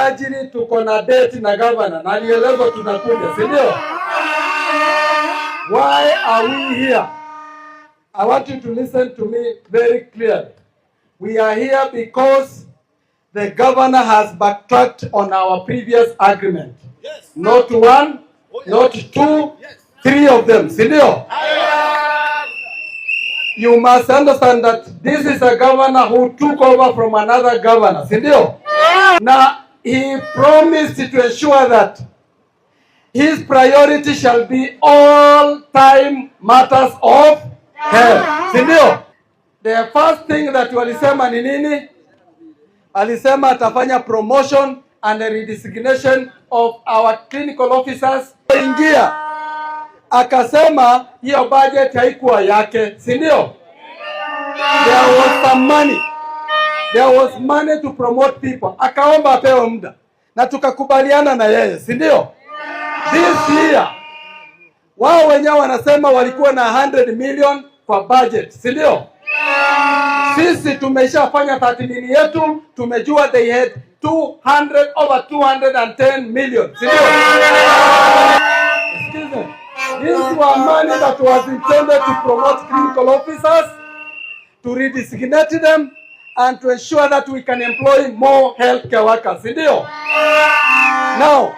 minajili tuko na date na governor na nielezo tunakuja, si ndio? Why are we here? I want you to listen to me very clearly. We are here because the governor has backtracked on our previous agreement. Yes. Not one, not two, three of them. Sindio? You must understand that this is a governor who took over from another governor. Sindio? Now, he promised to ensure that his priority shall be all-time matters of health. Sindio? The first thing that walisema ni nini? Alisema atafanya promotion and a redesignation of our clinical officers. Ingia akasema hiyo budget haikuwa yake, si ndio? There was some money. There was money to promote people. Akaomba apewe muda na tukakubaliana na yeye, si ndio? This year wao wenyewe wanasema walikuwa na 100 million kwa budget, si ndio? Sisi tumeshafanya tathmini yetu, tumejua they had over 210 million. Excuse me. These were money that was intended to promote clinical officers, to redesignate them, and to ensure that we can employ more healthcare workers. Now,